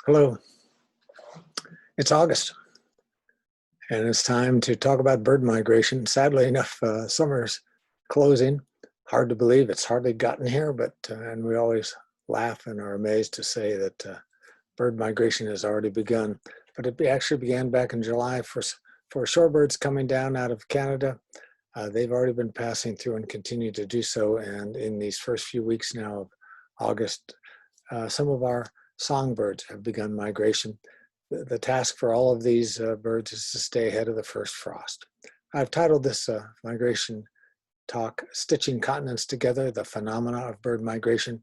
Hello, it's August, and it's time to talk about bird migration. Sadly enough, summer's closing. Hard to believe it's hardly gotten here, but and we always laugh and are amazed to say that bird migration has already begun. But it actually began back in July for shorebirds coming down out of Canada. They've already been passing through and continue to do so. And in these first few weeks now of August, some of our songbirds have begun migration. The task for all of these birds is to stay ahead of the first frost. I've titled this migration talk, Stitching Continents Together, the Phenomena of Bird Migration.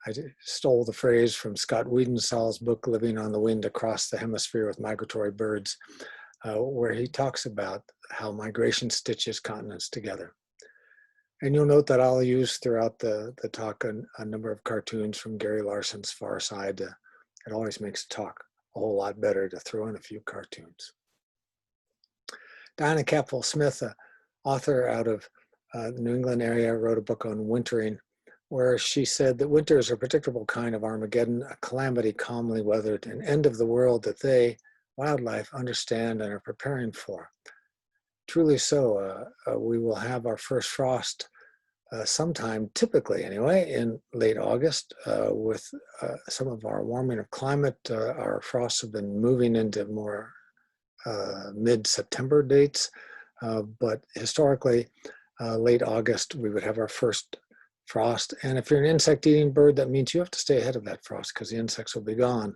I stole the phrase from Scott Wiedensahl's book, Living on the Wind Across the Hemisphere with Migratory Birds, where he talks about how migration stitches continents together. And you'll note that I'll use throughout the talk a number of cartoons from Gary Larson's Far Side. It always makes the talk a whole lot better to throw in a few cartoons. Diana Capwell-Smith, author out of the New England area, wrote a book on wintering, where she said that winter is a predictable kind of Armageddon, a calamity calmly weathered, an end of the world that they, wildlife, understand and are preparing for. Truly so. We will have our first frost sometime, typically anyway, in late August. With some of our warming of climate, our frosts have been moving into more mid-September dates, but historically, late August, we would have our first frost. And if you're an insect-eating bird, that means you have to stay ahead of that frost because the insects will be gone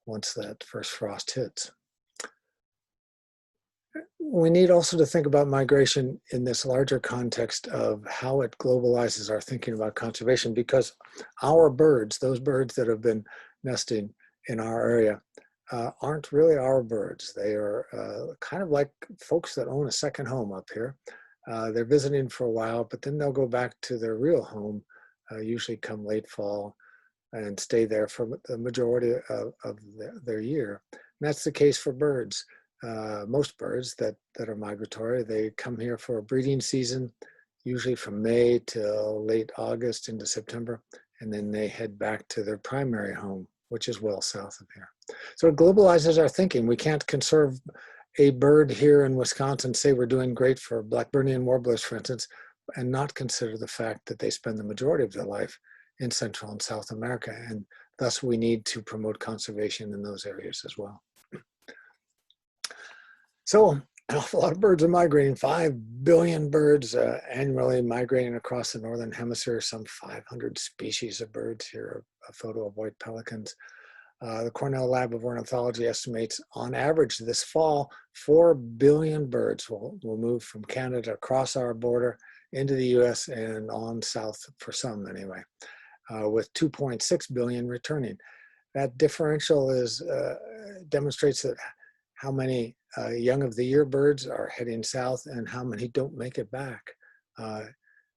once that first frost hits. We need also to think about migration in this larger context of how it globalizes our thinking about conservation, because our birds, those birds that have been nesting in our area, aren't really our birds. They are kind of like folks that own a second home up here. They're visiting for a while, but then they'll go back to their real home, usually come late fall, and stay there for the majority of their year. And that's the case for birds. Most birds that are migratory, they come here for a breeding season, usually from May till late August into September, and then they head back to their primary home, which is well south of here. So it globalizes our thinking. We can't conserve a bird here in Wisconsin, say we're doing great for Blackburnian warblers, for instance, and not consider the fact that they spend the majority of their life in Central and South America, and thus we need to promote conservation in those areas as well. So an awful lot of birds are migrating, 5 billion birds annually migrating across the Northern Hemisphere, some 500 species of birds. Here, a photo of white pelicans. The Cornell Lab of Ornithology estimates on average this fall, 4 billion birds will move from Canada across our border into the US and on south for some anyway, with 2.6 billion returning. That differential demonstrates that how many young of the year birds are heading south and how many don't make it back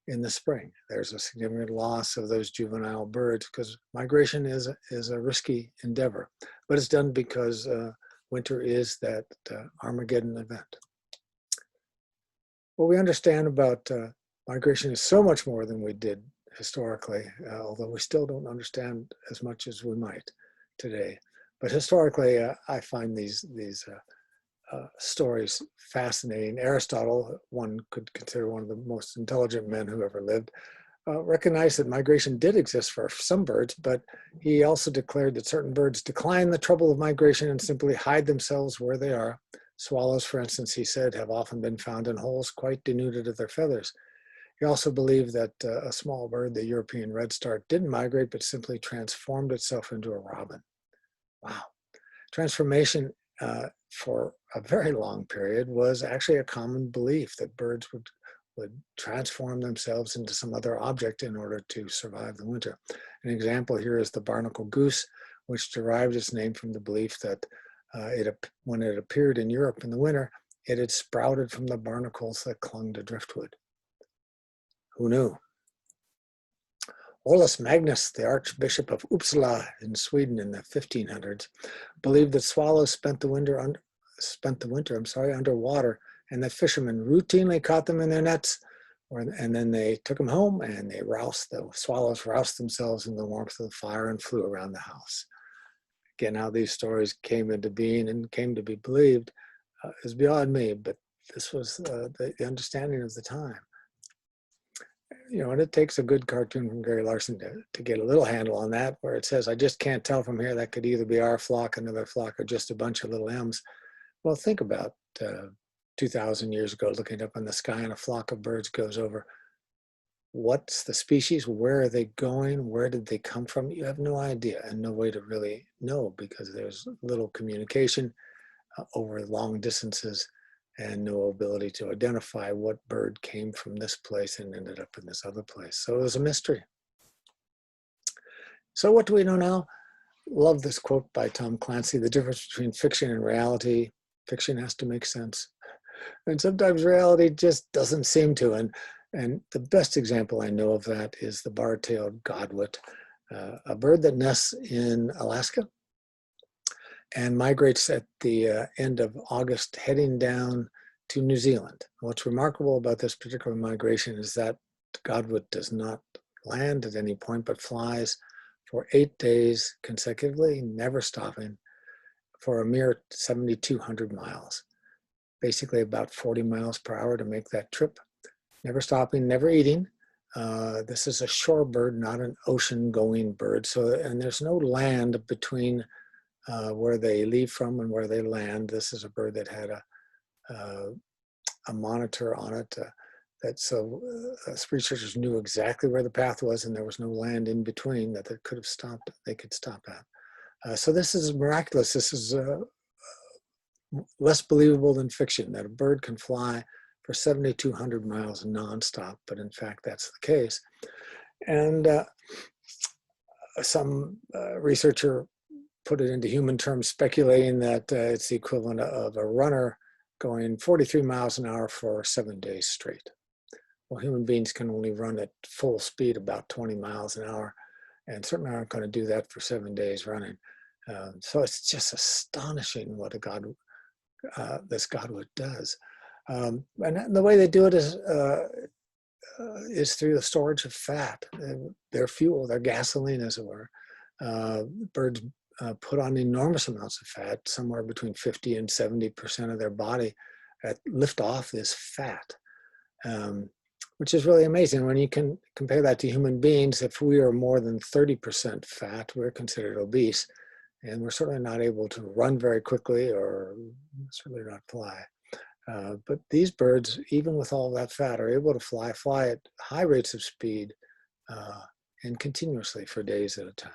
in the spring. There's a significant loss of those juvenile birds because migration is a risky endeavor, but it's done because winter is that Armageddon event. What we understand about migration is so much more than we did historically, although we still don't understand as much as we might today. But historically, I find these stories fascinating. Aristotle, one could consider one of the most intelligent men who ever lived, recognized that migration did exist for some birds, but he also declared that certain birds decline the trouble of migration and simply hide themselves where they are. Swallows, for instance, he said, have often been found in holes quite denuded of their feathers. He also believed that a small bird, the European redstart, didn't migrate, but simply transformed itself into a robin. Wow. Transformation for a very long period was actually a common belief that birds would transform themselves into some other object in order to survive the winter. An example here is the barnacle goose, which derived its name from the belief that when it appeared in Europe in the winter, it had sprouted from the barnacles that clung to driftwood. Who knew? Olaus Magnus, the Archbishop of Uppsala in Sweden in the 1500s, believed that swallows spent the winter underwater, and that fishermen routinely caught them in their nets, and then they took them home and the swallows roused themselves in the warmth of the fire and flew around the house. Again, how these stories came into being and came to be believed is beyond me, but this was the understanding of the time. You know, and it takes a good cartoon from Gary Larson to get a little handle on that, where it says, I just can't tell from here. That could either be our flock, another flock, or just a bunch of little M's. Well, think about 2,000 years ago, looking up in the sky and a flock of birds goes over. What's the species? Where are they going? Where did they come from? You have no idea and no way to really know because there's little communication over long distances and no ability to identify what bird came from this place and ended up in this other place. So it was a mystery. So what do we know now? Love this quote by Tom Clancy, the difference between fiction and reality. Fiction has to make sense. And sometimes reality just doesn't seem to. And the best example I know of that is the bar-tailed Godwit, a bird that nests in Alaska and migrates at the end of August, heading down to New Zealand. What's remarkable about this particular migration is that Godwit does not land at any point, but flies for 8 days consecutively, never stopping, for a mere 7,200 miles. Basically about 40 miles per hour to make that trip. Never stopping, never eating. This is a shore bird, not an ocean-going bird. So, and there's no land between where they leave from and where they land. This is a bird that had a monitor on it that so researchers knew exactly where the path was, and there was no land in between that they could have stopped. They could stop at. So this is miraculous. This is less believable than fiction that a bird can fly for 7,200 miles nonstop, but in fact that's the case. And some researcher put it into human terms, speculating that it's the equivalent of a runner going 43 miles an hour for 7 days straight. Well, human beings can only run at full speed about 20 miles an hour, and certainly aren't going to do that for 7 days running. So it's just astonishing what this Godwit does. And the way they do it is through the storage of fat, their fuel, their gasoline, as it were. Birds put on enormous amounts of fat, somewhere between 50 and 70% of their body at liftoff is fat, which is really amazing. When you can compare that to human beings, if we are more than 30% fat, we're considered obese, and we're certainly not able to run very quickly or certainly not fly. But these birds, even with all that fat, are able to fly at high rates of speed and continuously for days at a time.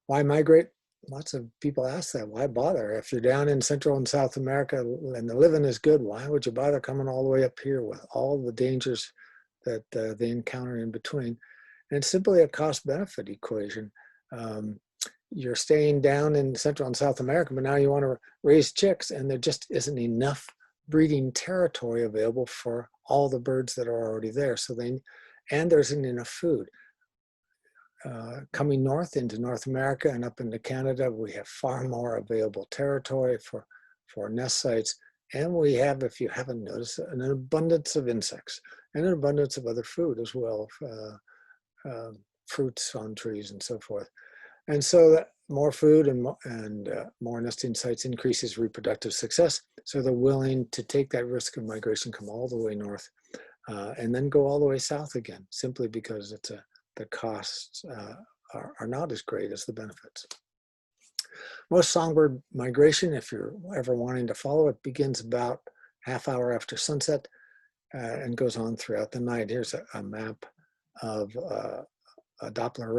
Why migrate? Lots of people ask that. Why bother? If you're down in Central and South America and the living is good, why would you bother coming all the way up here with all the dangers that they encounter in between? And it's simply a cost-benefit equation. You're staying down in Central and South America, but now you want to raise chicks, and there just isn't enough breeding territory available for all the birds that are already there. And there isn't enough food. Coming north into North America and up into Canada, we have far more available territory for nest sites. And we have, if you haven't noticed, an abundance of insects and an abundance of other food as well, fruits on trees and so forth. And so that more food and more nesting sites increases reproductive success. So they're willing to take that risk of migration, come all the way north, and then go all the way south again, simply because the costs are not as great as the benefits. Most songbird migration, if you're ever wanting to follow it, begins about half hour after sunset and goes on throughout the night. Here's a map of a Doppler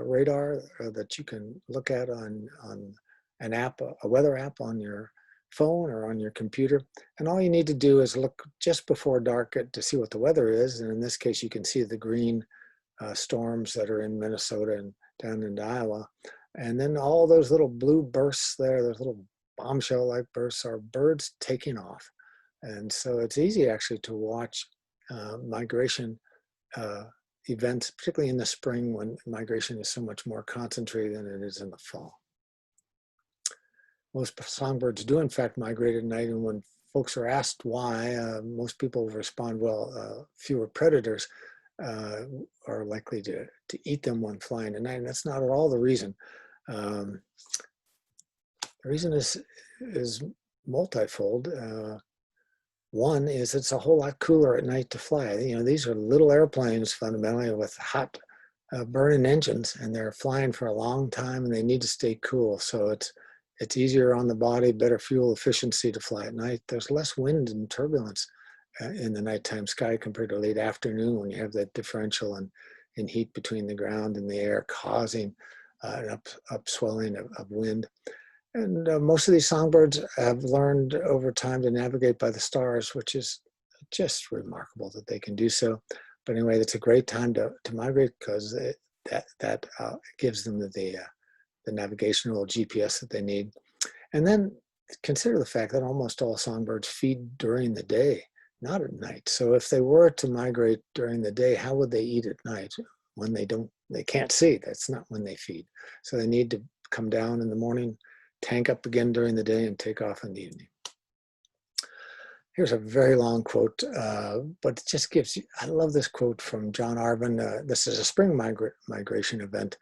radar that you can look at on an app, a weather app on your phone or on your computer. And all you need to do is look just before dark to see what the weather is. And in this case, you can see the green storms that are in Minnesota and down into Iowa. And then all those little blue bursts there, those little bombshell-like bursts, are birds taking off. And so it's easy actually to watch migration events, particularly in the spring when migration is so much more concentrated than it is in the fall. Most songbirds do in fact migrate at night, and when folks are asked why, most people respond, well, fewer predators are likely to eat them when flying at night, and that's not at all the reason. Um, the reason is multifold. One is it's a whole lot cooler at night to fly. These are little airplanes fundamentally with hot burning engines, and they're flying for a long time, and they need to stay cool. So it's easier on the body, better fuel efficiency to fly at night. There's less wind and turbulence in the nighttime sky compared to late afternoon when you have that differential in heat between the ground and the air causing an upswelling of wind. And most of these songbirds have learned over time to navigate by the stars, which is just remarkable that they can do so. But anyway, it's a great time to migrate because that gives them the navigational GPS that they need. And then consider the fact that almost all songbirds feed during the day, not at night. So if they were to migrate during the day, how would they eat at night? When they can't see, that's not when they feed. So they need to come down in the morning, tank up again during the day, and take off in the evening. Here's a very long quote, but it just gives you, I love this quote from John Arvin. This is a spring migration event.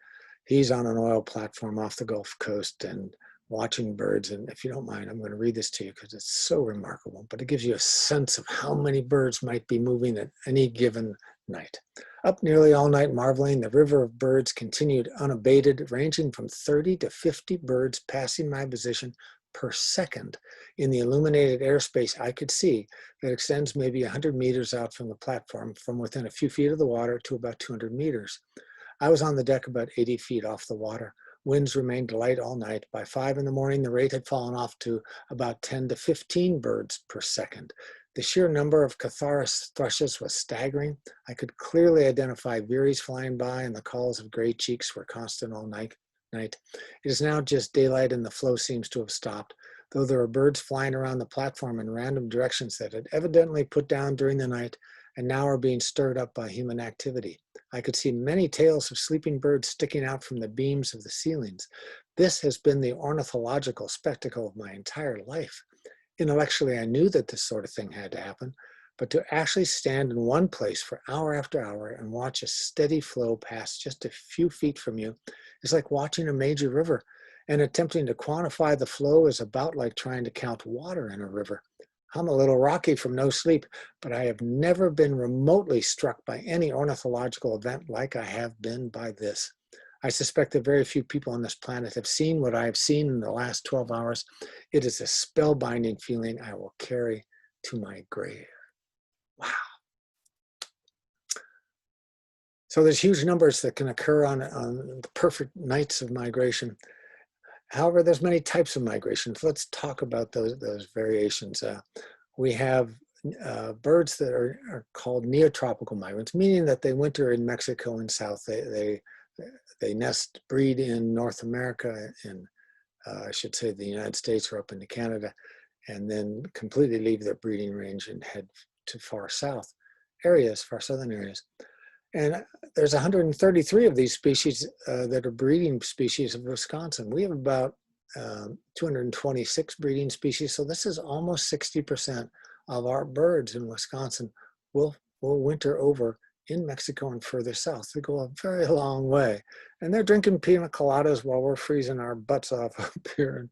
He's on an oil platform off the Gulf Coast and watching birds. And if you don't mind, I'm going to read this to you because it's so remarkable, but it gives you a sense of how many birds might be moving at any given night. Up nearly all night marveling, the river of birds continued unabated, ranging from 30 to 50 birds passing my position per second in the illuminated airspace I could see that extends maybe 100 meters out from the platform, from within a few feet of the water to about 200 meters. I was on the deck about 80 feet off the water. Winds remained light all night. By 5 in the morning, the rate had fallen off to about 10 to 15 birds per second. The sheer number of Catharis thrushes was staggering. I could clearly identify veeries flying by, and the calls of gray cheeks were constant all night. It is now just daylight, and the flow seems to have stopped, though there are birds flying around the platform in random directions that had evidently put down during the night and now are being stirred up by human activity. I could see many tails of sleeping birds sticking out from the beams of the ceilings. This has been the ornithological spectacle of my entire life. Intellectually, I knew that this sort of thing had to happen, but to actually stand in one place for hour after hour and watch a steady flow pass just a few feet from you is like watching a major river, and attempting to quantify the flow is about like trying to count water in a river. I'm a little rocky from no sleep, but I have never been remotely struck by any ornithological event like I have been by this. I suspect that very few people on this planet have seen what I have seen in the last 12 hours. It is a spellbinding feeling I will carry to my grave. Wow. So there's huge numbers that can occur on the perfect nights of migration. However, there's many types of migrations. Let's talk about those variations. We have birds that are called neotropical migrants, meaning that they winter in Mexico and South. They nest, breed in North America, in I should say the United States or up into Canada, and then completely leave their breeding range and head to far south areas, far southern areas. And there's 133 of these species that are breeding species of Wisconsin. We have about 226 breeding species. So this is almost 60% of our birds in Wisconsin will winter over in Mexico and further south. They go a very long way. And they're drinking pina coladas while we're freezing our butts off up here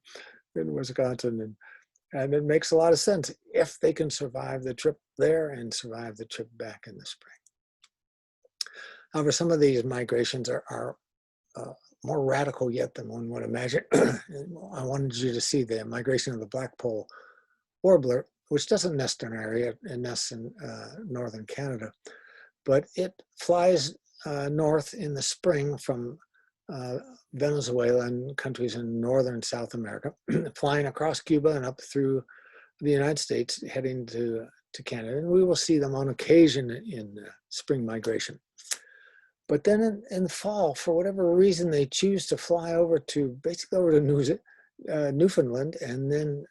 in Wisconsin. And it makes a lot of sense if they can survive the trip there and survive the trip back in the spring. However, some of these migrations are more radical yet than one would imagine. I wanted you to see the migration of the blackpoll warbler, which doesn't nest in our area, it nests in northern Canada. But it flies north in the spring from Venezuela and countries in northern South America, flying across Cuba and up through the United States, heading to Canada. And we will see them on occasion in spring migration. But then in the fall, for whatever reason, they choose to fly over to Newfoundland and then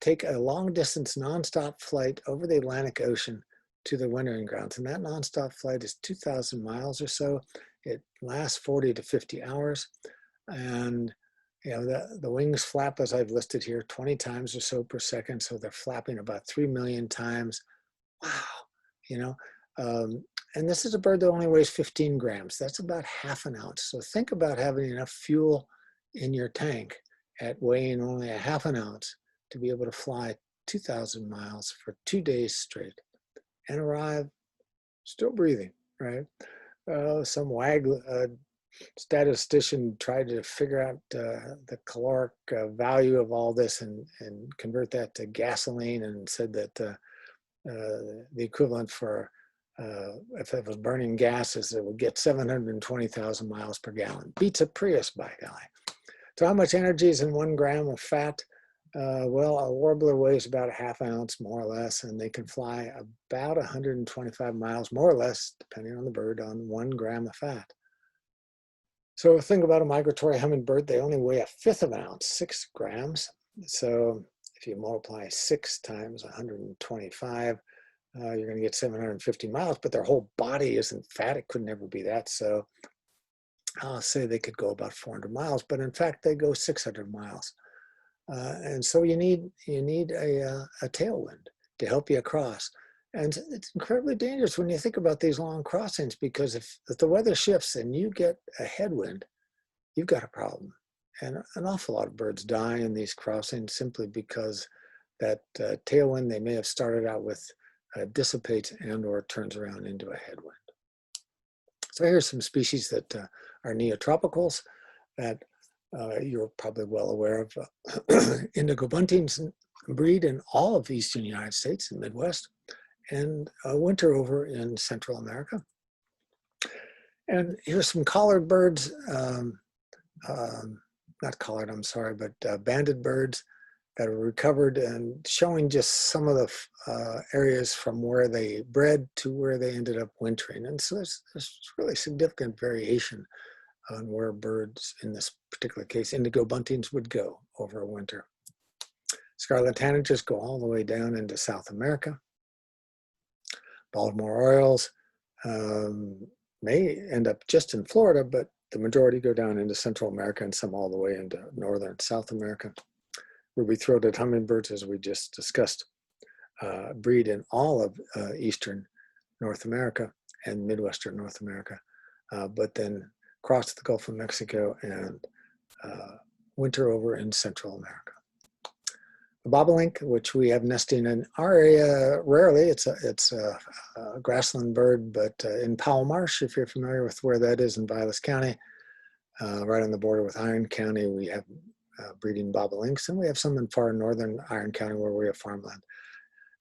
take a long distance nonstop flight over the Atlantic Ocean to the wintering grounds. And that nonstop flight is 2,000 miles or so. It lasts 40 to 50 hours. And the wings flap, as I've listed here, 20 times or so per second. So they're flapping about 3 million times. Wow, and this is a bird that only weighs 15 grams. That's about half an ounce. So think about having enough fuel in your tank at weighing only a half an ounce to be able to fly 2,000 miles for 2 days straight and arrive still breathing, right? Some statistician tried to figure out the caloric value of all this and convert that to gasoline, and said that the equivalent for if it was burning gases, it would get 720,000 miles per gallon. Beats a Prius, by golly. So how much energy is in 1 gram of fat? Well, a warbler weighs about a half ounce, more or less, and they can fly about 125 miles, more or less, depending on the bird, on 1 gram of fat. So think about a migratory hummingbird. They only weigh a fifth of an ounce, 6 grams. So if you multiply 6 times 125, you're going to get 750 miles, but their whole body isn't fat. It could never be that. So I'll say they could go about 400 miles, but in fact, they go 600 miles. And so you need a tailwind to help you across. And it's incredibly dangerous when you think about these long crossings, because if the weather shifts and you get a headwind, you've got a problem. And an awful lot of birds die in these crossings simply because that tailwind they may have started out with dissipates and or turns around into a headwind. So here's some species that are neotropicals that you're probably well aware of. Indigo buntings breed in all of eastern United States and Midwest, and winter over in Central America. And here's some collared birds, not collared, I'm sorry, but banded birds that are recovered, and showing just some of the areas from where they bred to where they ended up wintering. And so there's really significant variation on where birds, in this particular case, indigo buntings, would go over a winter. Scarlet tanagers go all the way down into South America. Baltimore orioles may end up just in Florida, but the majority go down into Central America and some all the way into Northern South America. Ruby-throated hummingbirds, as we just discussed, breed in all of Eastern North America and Midwestern North America, but then cross the Gulf of Mexico and winter over in Central America. The bobolink, which we have nesting in our area rarely, it's a grassland bird, but in Powell Marsh, if you're familiar with where that is in Vilas County, right on the border with Iron County, we have breeding bobolinks, and we have some in far northern Iron County where we have farmland.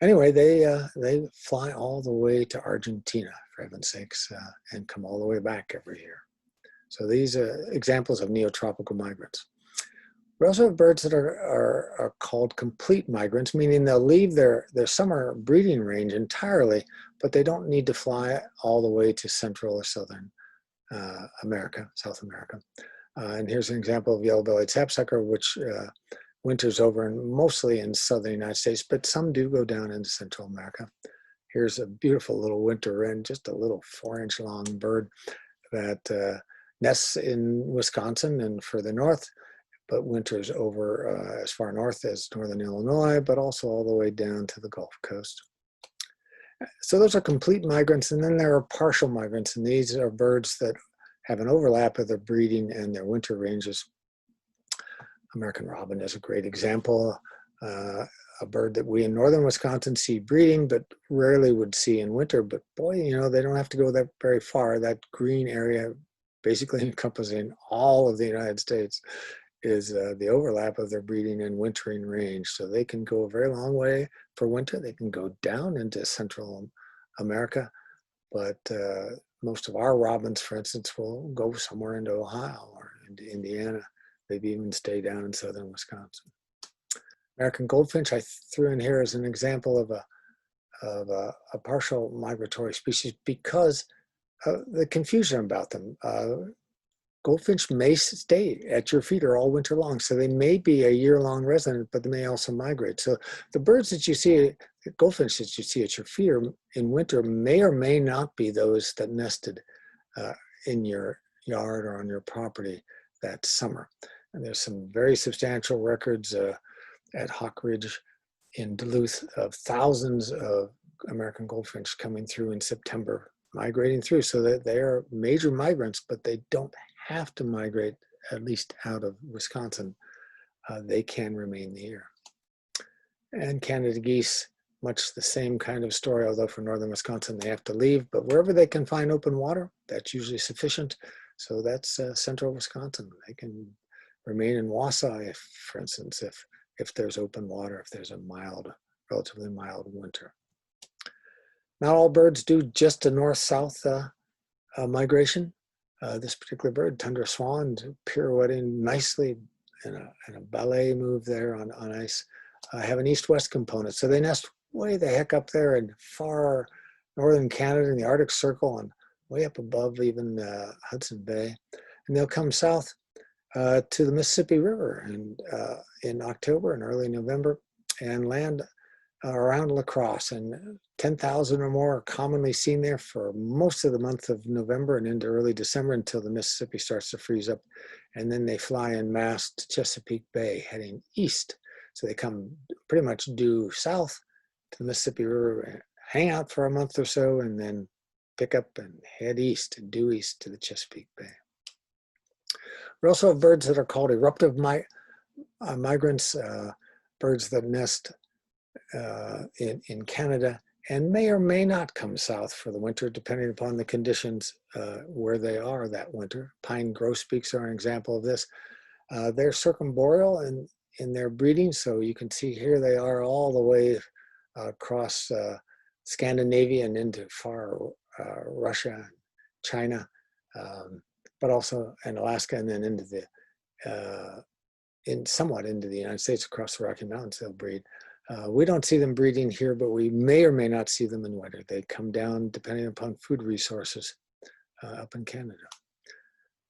Anyway, they fly all the way to Argentina, for heaven's sakes, and come all the way back every year. So these are examples of neotropical migrants. We also have birds that are called complete migrants, meaning they'll leave their summer breeding range entirely, but they don't need to fly all the way to Central or Southern America, South America. And here's an example of yellow-bellied sapsucker, which winters over mostly in southern United States, but some do go down into Central America. Here's a beautiful little winter wren, just a little 4-inch long bird that nests in Wisconsin and further north, but winters over as far north as northern Illinois, but also all the way down to the Gulf Coast. So those are complete migrants, and then there are partial migrants, and these are birds that have an overlap of their breeding and their winter ranges. American robin is a great example, a bird that we in northern Wisconsin see breeding, but rarely would see in winter. But boy, you know, they don't have to go that very far. That green area, basically encompassing all of the United States, is the overlap of their breeding and wintering range. So they can go a very long way for winter. They can go down into Central America, but most of our robins, for instance, will go somewhere into Ohio or into Indiana, maybe even stay down in southern Wisconsin. American goldfinch I threw in here as an example of a partial migratory species because the confusion about them. Goldfinch may stay at your feeder all winter long, so they may be a year-long resident, but they may also migrate. So the birds that you see, the goldfinch that you see at your feeder in winter may or may not be those that nested in your yard or on your property that summer. And there's some very substantial records at Hawk Ridge in Duluth of thousands of American goldfinch coming through in September, migrating through, so that they are major migrants, but they don't have to migrate at least out of Wisconsin, they can remain the year. And Canada geese, much the same kind of story, although for northern Wisconsin they have to leave, but wherever they can find open water, that's usually sufficient. So that's central Wisconsin. They can remain in Wausau, if, for instance, if there's open water, if there's a mild, relatively mild winter. Not all birds do just a north-south migration. This particular bird, tundra swan, pirouetting nicely in a ballet move there on ice, have an east-west component. So they nest way the heck up there in far northern Canada in the Arctic Circle and way up above even Hudson Bay. And they'll come south to the Mississippi River and, in October and early November and land around La Crosse, and 10,000 or more are commonly seen there for most of the month of November and into early December until the Mississippi starts to freeze up. And then they fly en masse to Chesapeake Bay heading east. So they come pretty much due south to the Mississippi River, hang out for a month or so, and then pick up and head east, due east to the Chesapeake Bay. We also have birds that are called eruptive migrants, birds that nest in Canada and may or may not come south for the winter, depending upon the conditions where they are that winter. Pine grosbeaks are an example of this. They're circumboreal in their breeding, so you can see here they are all the way across Scandinavia and into far Russia, China, but also in Alaska, and then into the somewhat into the United States across the Rocky Mountains. They'll breed. We don't see them breeding here, but we may or may not see them in winter. They come down depending upon food resources up in Canada.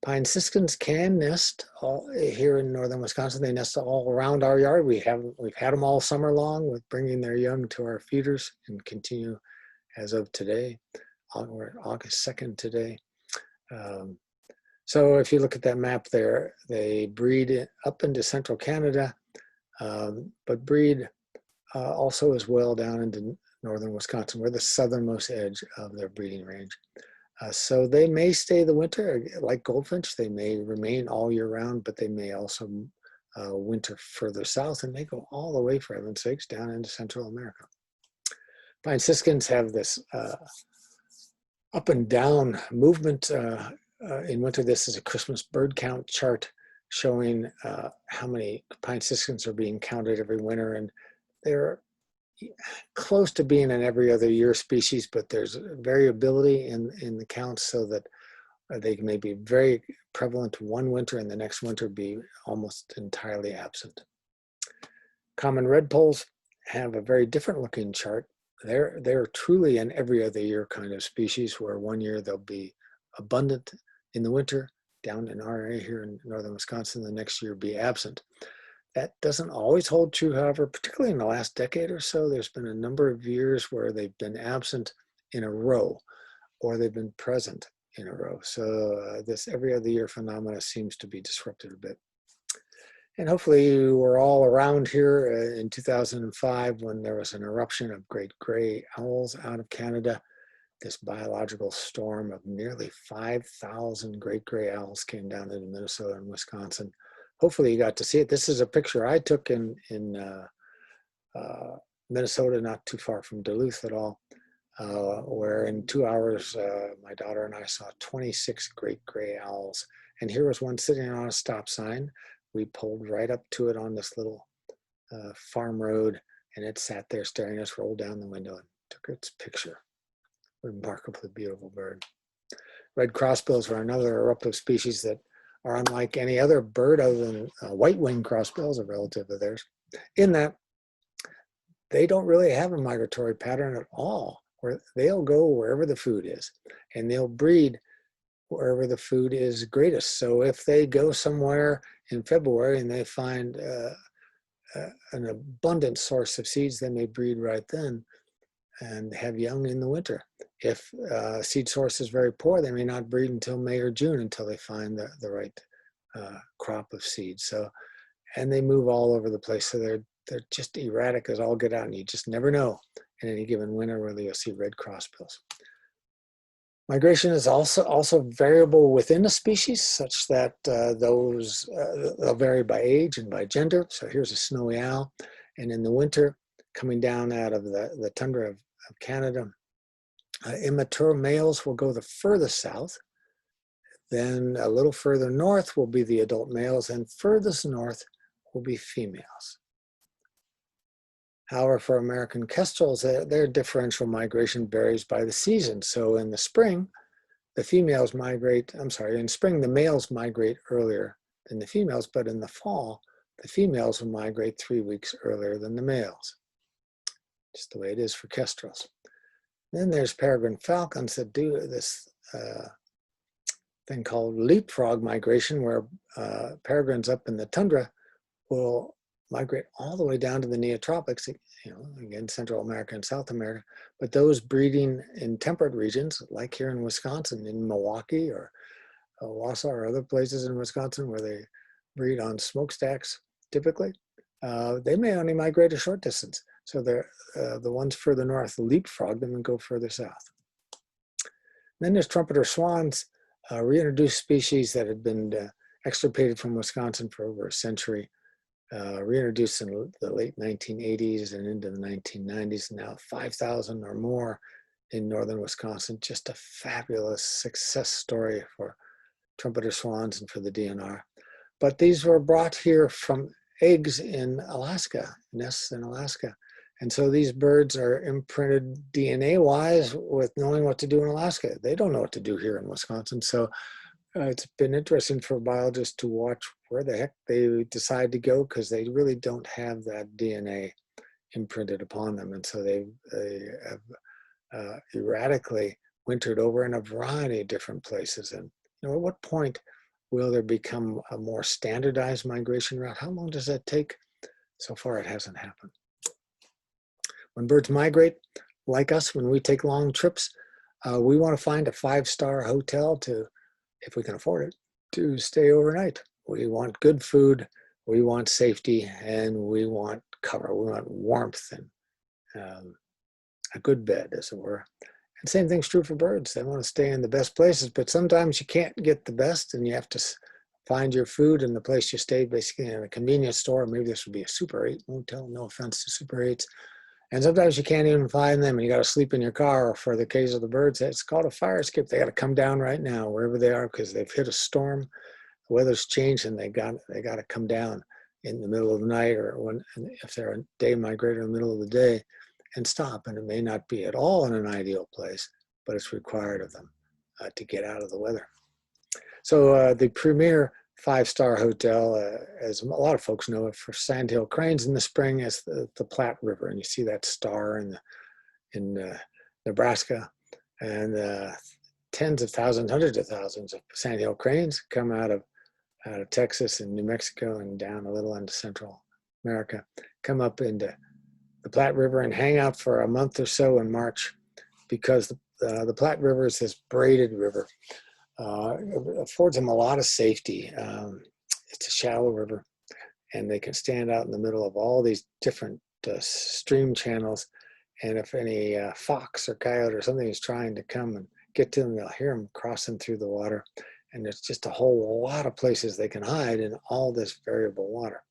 Pine siskins can nest here in northern Wisconsin. They nest all around our yard. We've had them all summer long with bringing their young to our feeders and continue as of today. We're August 2nd today. So if you look at that map there, they breed up into central Canada, but breed also as well down into northern Wisconsin. We're the southernmost edge of their breeding range. So they may stay the winter, like goldfinch. They may remain all year round, but they may also winter further south, and they go all the way, for heaven's sakes, down into Central America. Pine siskins have this up and down movement in winter. This is a Christmas bird count chart showing how many pine siskins are being counted every winter, and they're close to being an every other year species, but there's variability in the counts, so that they may be very prevalent one winter and the next winter be almost entirely absent. Common redpolls have a very different looking chart. They're truly an every other year kind of species, where one year they'll be abundant in the winter down in our area here in northern Wisconsin, the next year be absent. That doesn't always hold true, however, particularly in the last decade or so. There's been a number of years where they've been absent in a row, or they've been present in a row. So this every other year phenomena seems to be disrupted a bit. And hopefully you were all around here in 2005 when there was an eruption of great gray owls out of Canada. This biological storm of nearly 5,000 great gray owls came down into Minnesota and Wisconsin. Hopefully you got to see it. This is a picture I took in Minnesota, not too far from Duluth at all, where in 2 hours, my daughter and I saw 26 great gray owls. And here was one sitting on a stop sign. We pulled right up to it on this little farm road, and it sat there staring at us, rolled down the window and took its picture. Remarkably beautiful bird. Red crossbills are another eruptive species that are unlike any other bird other than white-winged crossbills, a relative of theirs, in that they don't really have a migratory pattern at all, where they'll go wherever the food is, and they'll breed wherever the food is greatest. So if they go somewhere in February and they find an abundant source of seeds, they may breed right then and have young in the winter. If seed source is very poor, they may not breed until May or June until they find the right crop of seeds. So, and they move all over the place. So they're just erratic as all get out, and you just never know in any given winter whether you'll see red crossbills. Migration is also variable within a species, such that they'll vary by age and by gender. So here's a snowy owl, and in the winter, coming down out of the tundra of Canada, immature males will go the furthest south. Then a little further north will be the adult males, and furthest north will be females. However, for American kestrels, their differential migration varies by the season. So in the spring, the females migrate, in spring, the males migrate earlier than the females, but in the fall, the females will migrate 3 weeks earlier than the males. Just the way it is for kestrels. Then there's peregrine falcons that do this thing called leapfrog migration, where peregrines up in the tundra will migrate all the way down to the neotropics, again, Central America and South America, but those breeding in temperate regions, like here in Wisconsin, in Milwaukee or Wausau or other places in Wisconsin where they breed on smokestacks typically, they may only migrate a short distance. So they're the ones further north leapfrog them and go further south. Then there's trumpeter swans, reintroduced species that had been extirpated from Wisconsin for over a century. Reintroduced in the late 1980s and into the 1990s, now 5,000 or more in northern Wisconsin. Just a fabulous success story for trumpeter swans and for the DNR. But these were brought here from eggs in Alaska, nests in Alaska. And so these birds are imprinted DNA-wise with knowing what to do in Alaska. They don't know what to do here in Wisconsin. So it's been interesting for biologists to watch where the heck they decide to go, because they really don't have that DNA imprinted upon them. And so they have erratically wintered over in a variety of different places. And at what point will there become a more standardized migration route? How long does that take? So far, it hasn't happened. When birds migrate, like us, when we take long trips, we want to find a 5-star hotel to, if we can afford it, to stay overnight. We want good food, we want safety, and we want cover. We want warmth and a good bed, as it were. And same thing's true for birds. They want to stay in the best places, but sometimes you can't get the best, and you have to find your food in the place you stay, basically in a convenience store. Maybe this would be a Super 8 motel, no offense to Super 8s. And sometimes you can't even find them, and you got to sleep in your car. Or for the case of the birds, it's called a fire escape. They got to come down right now, wherever they are, because they've hit a storm. The weather's changed, and they got to come down in the middle of the night, or if they're a day migrator in the middle of the day, and stop. And it may not be at all in an ideal place, but it's required of them to get out of the weather. So the premier 5-star hotel, as a lot of folks know it, for sandhill cranes in the spring, is the Platte River, and you see that star in Nebraska, and tens of thousands, hundreds of thousands of sandhill cranes come out of Texas and New Mexico and down a little into Central America, come up into the Platte River and hang out for a month or so in March, because the Platte River is this braided river. It affords them a lot of safety. It's a shallow river, and they can stand out in the middle of all these different stream channels. And if any fox or coyote or something is trying to come and get to them, they'll hear them crossing through the water. And there's just a whole lot of places they can hide in all this variable water.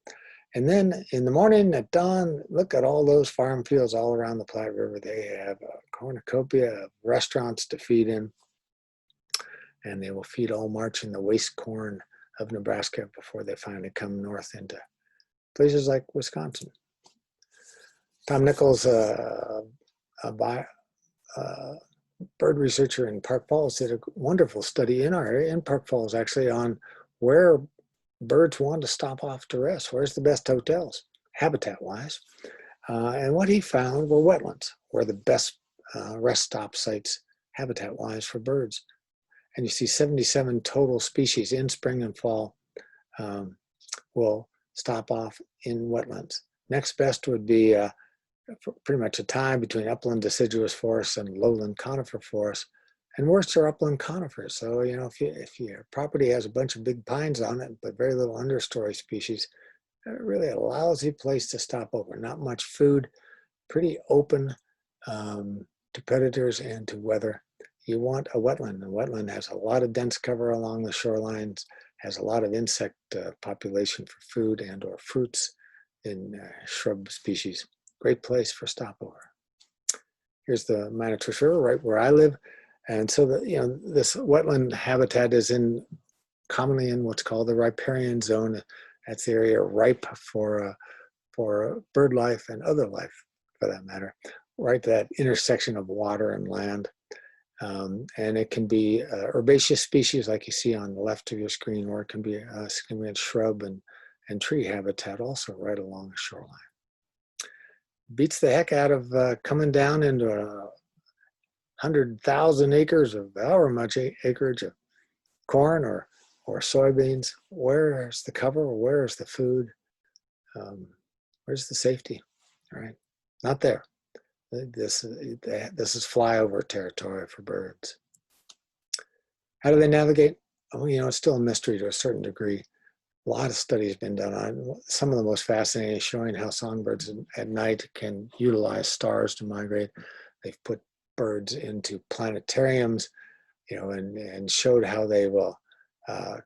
And then in the morning at dawn, look at all those farm fields all around the Platte River. They have a cornucopia of restaurants to feed in, and they will feed all March in the waste corn of Nebraska before they finally come north into places like Wisconsin. Tom Nichols, a bird researcher in Park Falls, did a wonderful study in our area, in Park Falls actually, on where birds want to stop off to rest. Where's the best hotels, habitat-wise? And what he found were wetlands, were the best rest stop sites, habitat-wise, for birds. And you see 77 total species in spring and fall will stop off in wetlands. Next best would be pretty much a tie between upland deciduous forests and lowland conifer forests. And worst are upland conifers. So, if your property has a bunch of big pines on it, but very little understory species, really a lousy place to stop over. Not much food, pretty open to predators and to weather. you want a wetland. A wetland has a lot of dense cover along the shorelines, has a lot of insect population for food and or fruits in shrub species. Great place for stopover. Here's the Migratory River right where I live. And so this wetland habitat is commonly in what's called the riparian zone. That's the area ripe for bird life and other life, for that matter, right, that intersection of water and land. And it can be herbaceous species like you see on the left of your screen, or it can be a significant shrub and tree habitat also right along the shoreline. Beats the heck out of coming down into 100,000 acres of however much acreage of corn or soybeans. Where's the cover? Where's the food? Where's the safety? All right, not there. This is flyover territory for birds. How do they navigate? Oh, it's still a mystery to a certain degree. A lot of studies have been done on it. Some of the most fascinating is showing how songbirds at night can utilize stars to migrate. They've put birds into planetariums, and showed how they will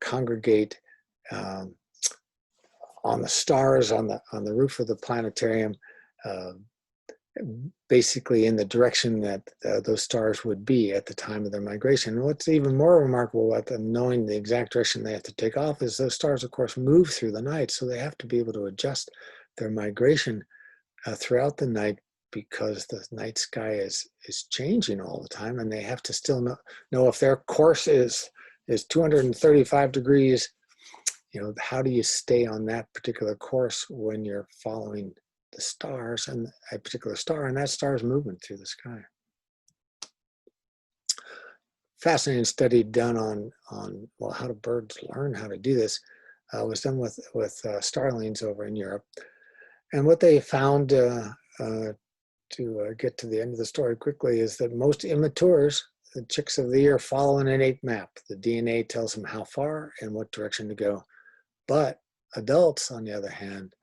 congregate on the stars on the roof of the planetarium, basically in the direction that those stars would be at the time of their migration. And what's even more remarkable about them knowing the exact direction they have to take off is those stars, of course, move through the night, so they have to be able to adjust their migration throughout the night, because the night sky is changing all the time, and they have to still know if their course is 235 degrees. How do you stay on that particular course when you're following the stars and a particular star, and that star's movement through the sky? Fascinating study done on well, how do birds learn how to do this? Was done with starlings over in Europe, and what they found, to get to the end of the story quickly, is that most immatures, the chicks of the year, follow an innate map. The DNA tells them how far and what direction to go. But adults, on the other hand,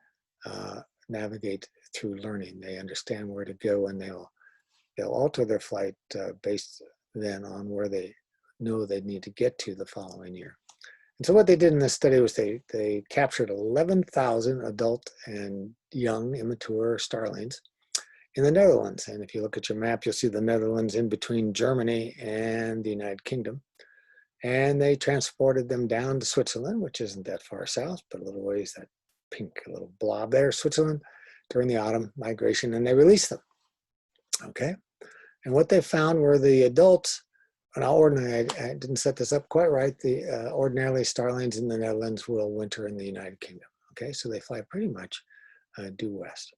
navigate through learning. They understand where to go, and they'll alter their flight based then on where they know they need to get to the following year. And so what they did in this study was they captured 11,000 adult and young immature starlings in the Netherlands. And if you look at your map, you'll see the Netherlands in between Germany and the United Kingdom. And they transported them down to Switzerland, which isn't that far south, but a little ways, that pink little blob there, Switzerland, during the autumn migration, and they released them. Okay. And what they found were the adults, and ordinarily, I didn't set this up quite right, ordinarily starlings in the Netherlands will winter in the United Kingdom. Okay, so they fly pretty much due west.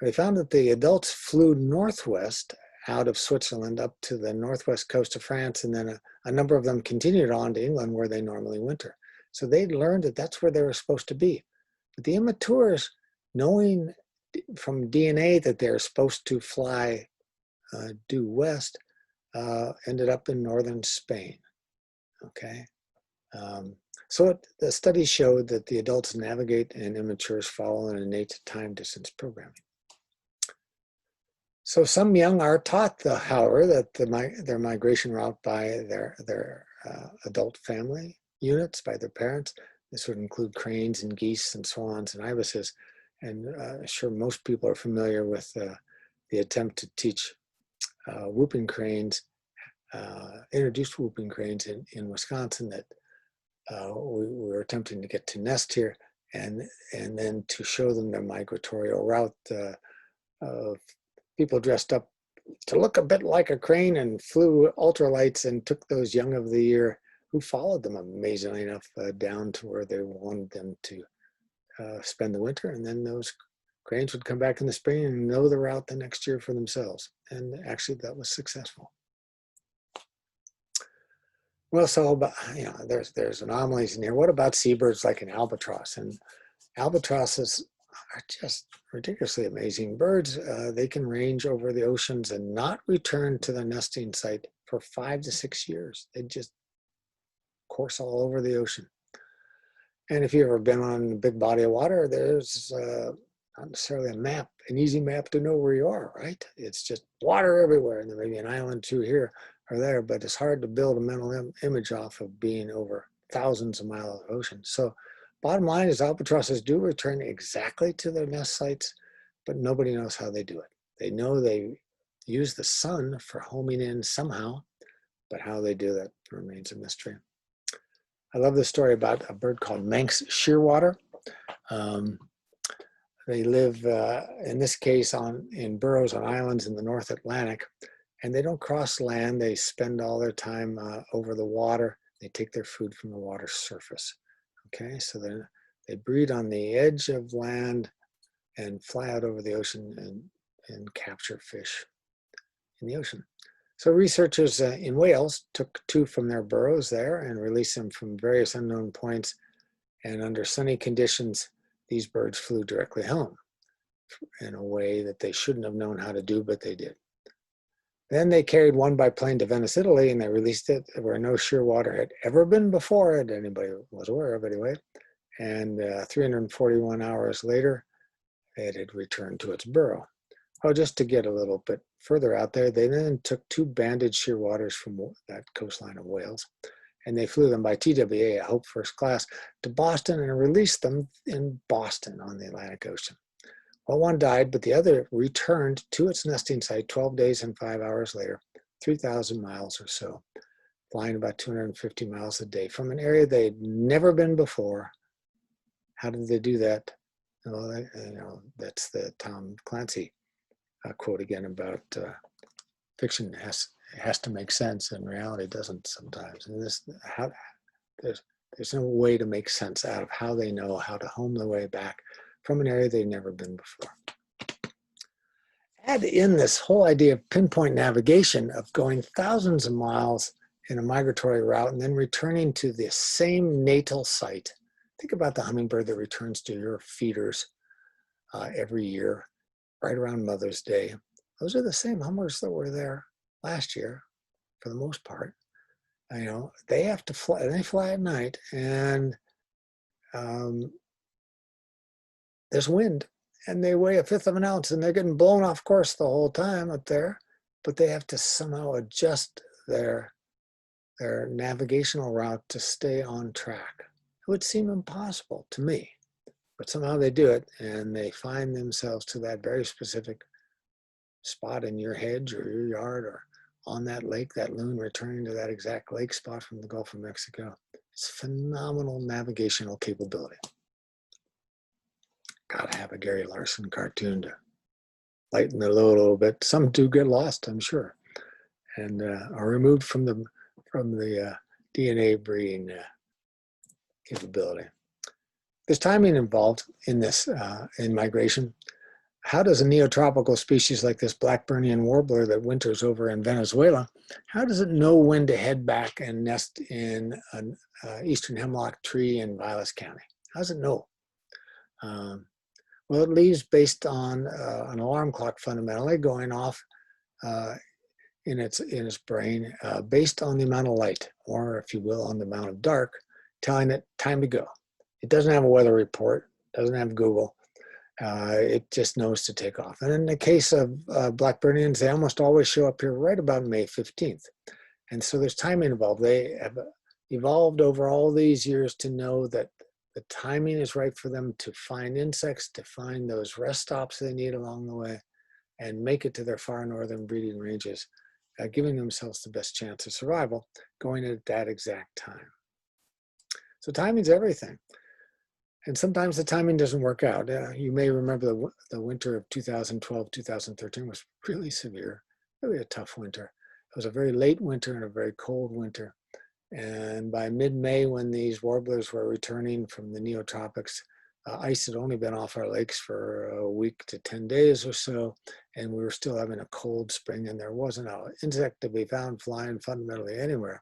They found that the adults flew northwest out of Switzerland up to the northwest coast of France, and then a number of them continued on to England, where they normally winter. So they learned that that's where they were supposed to be. But the immatures, knowing from DNA that they're supposed to fly due west, ended up in northern Spain. Okay. So the study showed that the adults navigate and immatures follow an innate time distance programming. So some young are taught, however, that their migration route by their adult family units, by their parents. This would include cranes and geese and swans and ibises. And sure, most people are familiar with the attempt to teach whooping cranes, introduced whooping cranes in Wisconsin, that we were attempting to get to nest here, and then to show them their migratory route. People dressed up to look a bit like a crane and flew ultralights and took those young of the year, who followed them, amazingly enough, down to where they wanted them to spend the winter. And then those cranes would come back in the spring and know the route the next year for themselves. And actually that was successful. Well, so there's anomalies in here. What about seabirds like an albatross? And albatrosses are just ridiculously amazing birds. They can range over the oceans and not return to the nesting site for 5 to 6 years. They just course all over the ocean. And if you've ever been on a big body of water, there's not necessarily an easy map to know where you are, right? It's just water everywhere, and there may be an island or two here are there, but it's hard to build a mental image off of being over thousands of miles of ocean. So bottom line is albatrosses do return exactly to their nest sites, but nobody knows how they do it. They know they use the sun for homing in somehow, but how they do that remains a mystery. I love this story about a bird called Manx shearwater. They live, in this case, in burrows on islands in the North Atlantic, and they don't cross land. They spend all their time over the water. They take their food from the water's surface. Okay, so they breed on the edge of land and fly out over the ocean and capture fish in the ocean. So researchers in Wales took 2 from their burrows there and released them from various unknown points. And under sunny conditions, these birds flew directly home in a way that they shouldn't have known how to do, but they did. Then they carried one by plane to Venice, Italy, and they released it where no shearwater had ever been before, that anybody was aware of anyway. And 341 hours later, it had returned to its burrow. Oh, just to get a little bit further out there, they then took 2 banded shearwaters from that coastline of Wales, and they flew them by TWA, a Hope First Class, to Boston and released them in Boston on the Atlantic Ocean. Well, one died, but the other returned to its nesting site 12 days and 5 hours later, 3,000 miles or so, flying about 250 miles a day from an area they'd never been before. How did they do that? Well, that's the Tom Clancy quote again about fiction has to make sense, and reality doesn't sometimes. And there's no way to make sense out of how they know how to home their way back from an area they've never been before. Add in this whole idea of pinpoint navigation, of going thousands of miles in a migratory route and then returning to the same natal site. Think about the hummingbird that returns to your feeders every year, right around Mother's Day. Those are the same hummers that were there last year, for the most part. They have to fly. They fly at night, and there's wind, and they weigh 1/5 of an ounce, and they're getting blown off course the whole time up there. But they have to somehow adjust their navigational route to stay on track. It would seem impossible to me, but somehow they do it, and they find themselves to that very specific spot in your hedge or your yard or on that lake, that loon returning to that exact lake spot from the Gulf of Mexico. It's phenomenal navigational capability. Gotta have a Gary Larson cartoon to lighten the load a little bit. Some do get lost, I'm sure, and are removed from the DNA breeding capability. There's timing involved in this, in migration. How does a neotropical species like this Blackburnian warbler that winters over in Venezuela, how does it know when to head back and nest in an eastern hemlock tree in Vilas County? How does it know? Well, it leaves based on an alarm clock fundamentally going off in its brain based on the amount of light, or if you will, on the amount of dark, telling it time to go. It doesn't have a weather report, doesn't have Google. It just knows to take off. And in the case of Blackburnians, they almost always show up here right about May 15th. And so there's timing involved. They have evolved over all these years to know that the timing is right for them to find insects, to find those rest stops they need along the way, and make it to their far northern breeding ranges, giving themselves the best chance of survival, going at that exact time. So timing's everything. And sometimes the timing doesn't work out. You may remember the winter of 2012, 2013 was really severe, really a tough winter. It was a very late winter and a very cold winter. And by mid-May, when these warblers were returning from the neotropics, ice had only been off our lakes for a week to 10 days or so, and we were still having a cold spring, and there wasn't an insect to be found flying fundamentally anywhere.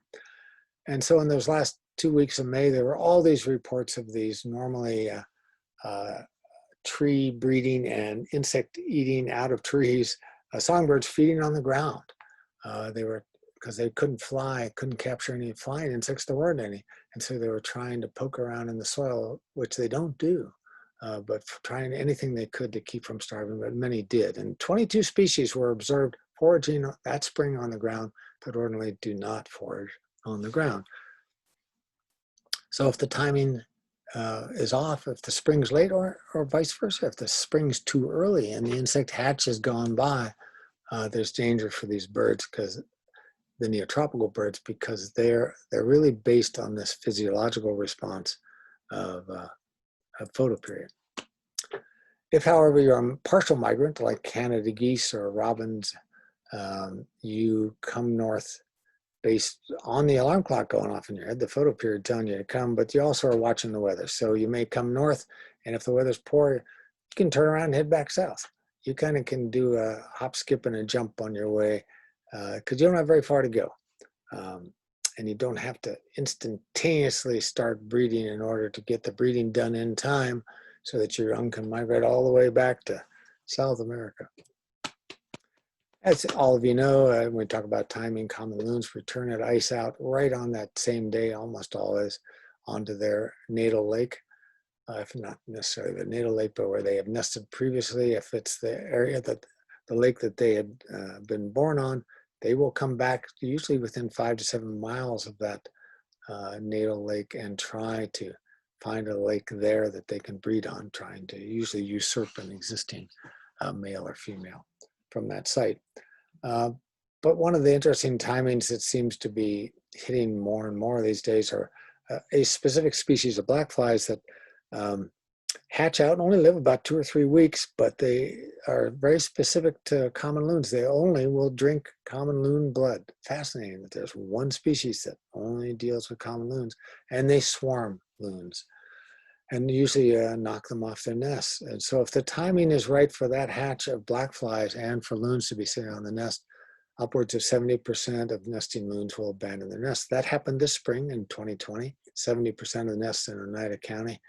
And so in those last 2 weeks of May, there were all these reports of these normally tree breeding and insect eating out of trees, songbirds feeding on the ground. Because they couldn't fly, couldn't capture any flying insects, there weren't any. And so they were trying to poke around in the soil, which they don't do, but trying anything they could to keep from starving, but many did. And 22 species were observed foraging that spring on the ground, but ordinarily do not forage on the ground. So if the timing is off, if the spring's late, or vice versa, if the spring's too early and the insect hatch has gone by, there's danger for these birds, because the neotropical birds, because they're really based on this physiological response of photoperiod. If, however, you're a partial migrant like Canada geese or robins, you come north based on the alarm clock going off in your head, the photoperiod telling you to come, but you also are watching the weather. So you may come north, and if the weather's poor, you can turn around and head back south. You kind of can do a hop, skip, and a jump on your way, because you don't have very far to go. And you don't have to instantaneously start breeding in order to get the breeding done in time so that your young can migrate all the way back to South America. As all of you know, when we talk about timing, common loons return at ice out right on that same day, almost always, onto their natal lake. If not necessarily the natal lake, but where they have nested previously. If it's the area that the lake that they had been born on, they will come back usually within 5 to 7 miles of that natal lake and try to find a lake there that they can breed on, trying to usually usurp an existing male or female from that site. But one of the interesting timings that seems to be hitting more and more these days are a specific species of black flies that hatch out and only live about 2 or 3 weeks, but they are very specific to common loons. They only will drink common loon blood. Fascinating that there's one species that only deals with common loons, and they swarm loons and usually knock them off their nests. And so if the timing is right for that hatch of black flies and for loons to be sitting on the nest, upwards of 70% of nesting loons will abandon their nests. That happened this spring in 2020. 70% of the nests in Oneida County,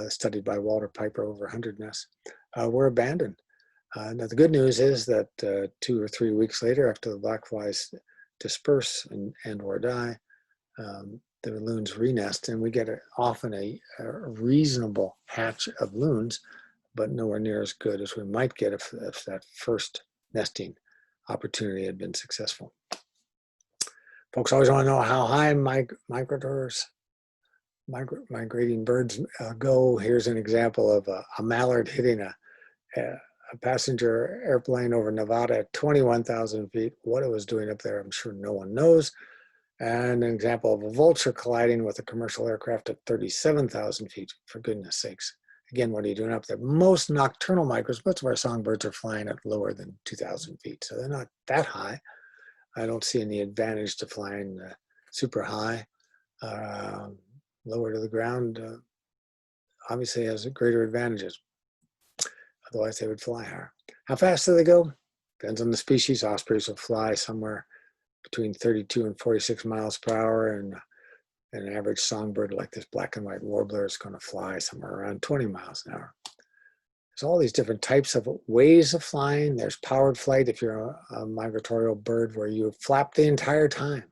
studied by Walter Piper, over 100 nests, were abandoned. Now the good news is that 2 or 3 weeks later, after the black flies disperse and or die, the loons renest, and we get often a reasonable hatch of loons, but nowhere near as good as we might get if that first nesting opportunity had been successful. Folks always want to know how high migrating birds go. Here's an example of a mallard hitting a passenger airplane over Nevada at 21,000 feet. What it was doing up there, I'm sure no one knows. And an example of a vulture colliding with a commercial aircraft at 37,000 feet, for goodness sakes. Again, what are you doing up there? Most nocturnal migrants, most of our songbirds are flying at lower than 2,000 feet, so they're not that high. I don't see any advantage to flying super high. Lower to the ground obviously has greater advantages. Otherwise, they would fly higher. How fast do they go? Depends on the species. Ospreys will fly somewhere between 32 and 46 miles per hour, and an average songbird like this black and white warbler is going to fly somewhere around 20 miles an hour. There's all these different types of ways of flying. There's powered flight if you're a migratorial bird, where you flap the entire time.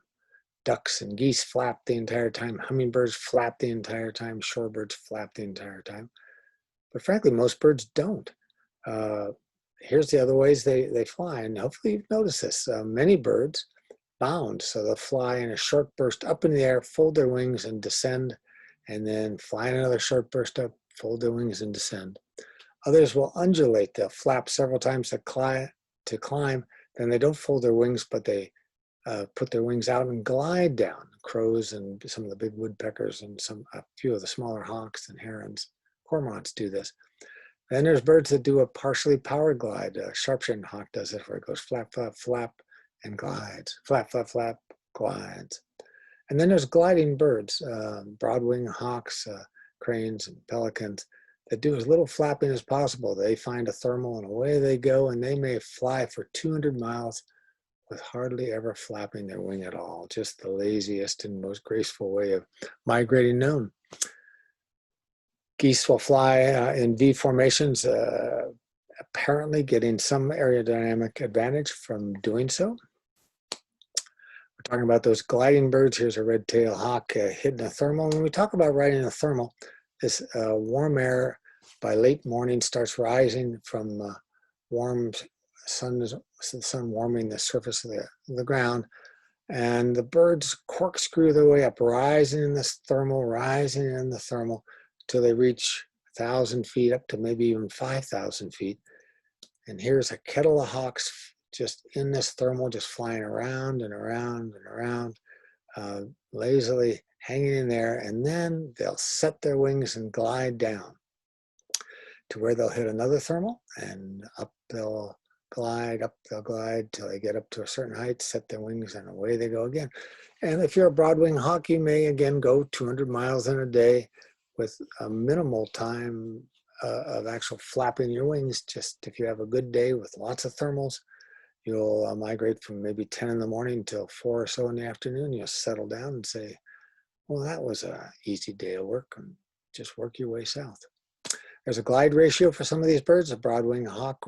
Ducks and geese flap the entire time. Hummingbirds flap the entire time. Shorebirds flap the entire time. But frankly, most birds don't. Here's the other ways they fly, and hopefully you've noticed this. Many birds bound, so they'll fly in a short burst up in the air, fold their wings and descend, and then fly in another short burst up, fold their wings and descend. Others will undulate. They'll flap several times to climb, then they don't fold their wings, but they put their wings out and glide down. Crows and some of the big woodpeckers and a few of the smaller hawks and herons, cormorants do this. Then there's birds that do a partially powered glide. Sharp-shinned hawk does it, where it goes flap, flap, flap, and glides. Flap, flap, flap, glides. And then there's gliding birds, broadwing hawks, cranes, and pelicans, that do as little flapping as possible. They find a thermal and away they go, and they may fly for 200 miles with hardly ever flapping their wing at all. Just the laziest and most graceful way of migrating known. Geese will fly in V formations, apparently getting some aerodynamic advantage from doing so. We're talking about those gliding birds. Here's a red-tailed hawk hitting a thermal. When we talk about riding a thermal, this warm air by late morning starts rising from warm sun warming the surface of the ground. And the birds corkscrew their way up, rising in the thermal, till they reach 1,000 feet, up to maybe even 5,000 feet. And here's a kettle of hawks just in this thermal, just flying around and around and around, lazily hanging in there. And then they'll set their wings and glide down to where they'll hit another thermal, and up they'll glide till they get up to a certain height, set their wings, and away they go again. And if you're a broad-wing hawk, you may again go 200 miles in a day with a minimal time of actual flapping your wings. Just if you have a good day with lots of thermals, you'll migrate from maybe 10 in the morning till 4 or so in the afternoon. You'll settle down and say, well, that was an easy day of work, and just work your way south. There's a glide ratio for some of these birds. A broad-wing hawk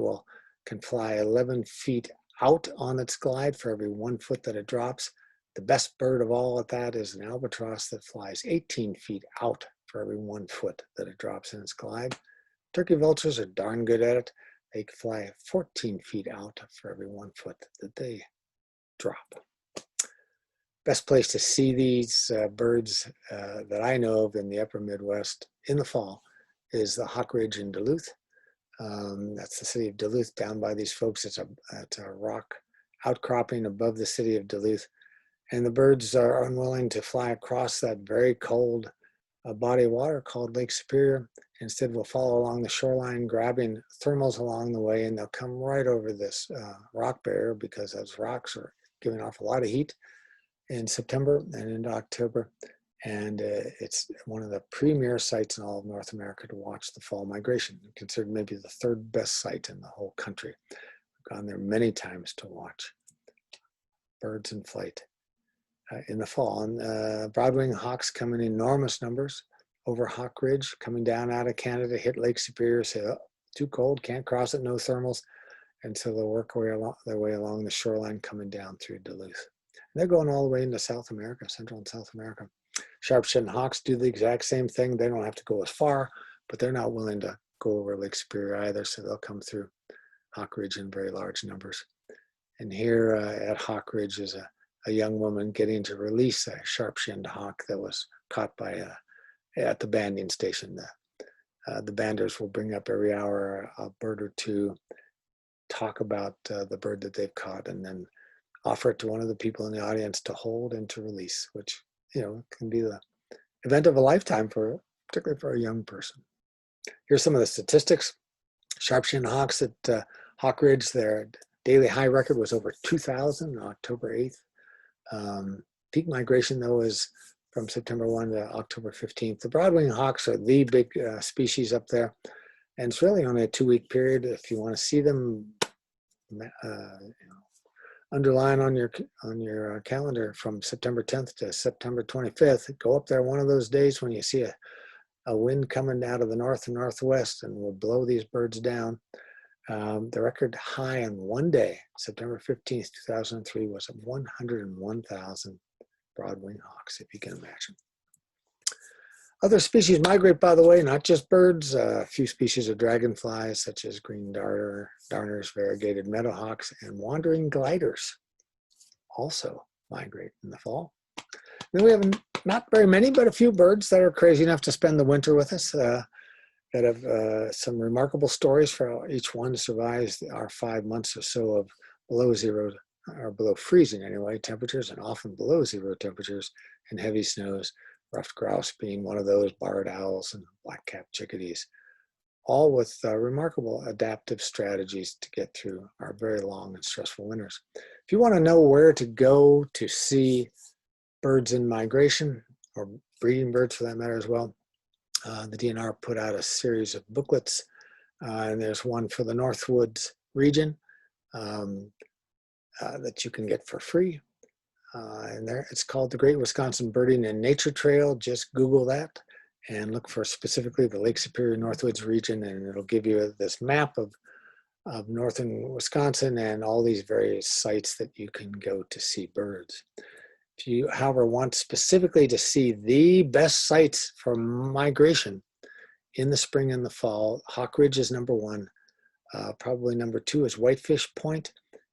can fly 11 feet out on its glide for every 1 foot that it drops. The best bird of all at that is an albatross that flies 18 feet out for every 1 foot that it drops in its glide. Turkey vultures are darn good at it. They can fly 14 feet out for every 1 foot that they drop. Best place to see these birds that I know of in the upper Midwest in the fall is the Hawk Ridge in Duluth. That's the city of Duluth down by these folks. It's a rock outcropping above the city of Duluth. And the birds are unwilling to fly across that very cold body of water called Lake Superior. Instead, will follow along the shoreline, grabbing thermals along the way, and they'll come right over this rock barrier, because those rocks are giving off a lot of heat in September and into October. And it's one of the premier sites in all of North America to watch the fall migration, considered maybe the third best site in the whole country. I've gone there many times to watch birds in flight in the fall. And broad-wing hawks come in enormous numbers over Hawk Ridge, coming down out of Canada, hit Lake Superior, say, oh, too cold, can't cross it, no thermals. And so they'll work their way along the shoreline, coming down through Duluth. And they're going all the way into South America, Central and South America. Sharp-shinned hawks do the exact same thing. They don't have to go as far, but they're not willing to go over Lake Superior either, so they'll come through Hawk Ridge in very large numbers. And here at Hawk Ridge is a young woman getting to release a sharp-shinned hawk that was caught by at the banding station. The banders will bring up every hour a bird or two, talk about the bird that they've caught, and then offer it to one of the people in the audience to hold and to release, which can be the event of a lifetime, particularly for a young person. Here's some of the statistics. Sharp-shinned hawks at Hawk Ridge, their daily high record was over 2,000 on October 8th. Peak migration, though, is from September 1 to October 15th. The broad-wing hawks are the big species up there, and it's really only a 2-week period. If you want to see them, underline on your calendar from September 10th to September 25th. Go up there one of those days when you see a wind coming out of the north and northwest, and will blow these birds down. The record high in one day, September 15th, 2003, was 101,000 broad-wing hawks, if you can imagine. Other species migrate, by the way, not just birds. A few species of dragonflies, such as green darners, variegated meadowhawks, and wandering gliders also migrate in the fall. Then we have not very many, but a few birds that are crazy enough to spend the winter with us, that have some remarkable stories. For each one survives our 5 months or so of below zero, or below freezing anyway, temperatures, and often below zero temperatures and heavy snows. Ruffed grouse being one of those, barred owls and black-capped chickadees, all with remarkable adaptive strategies to get through our very long and stressful winters. If you want to know where to go to see birds in migration, or breeding birds for that matter as well, the DNR put out a series of booklets, and there's one for the Northwoods region that you can get for free. And there, it's called the Great Wisconsin Birding and Nature Trail. Just Google that and look for specifically the Lake Superior Northwoods region, and it'll give you this map of northern Wisconsin and all these various sites that you can go to see birds. If you, however, want specifically to see the best sites for migration in the spring and the fall, Hawk Ridge is number one. Probably number two is Whitefish Point.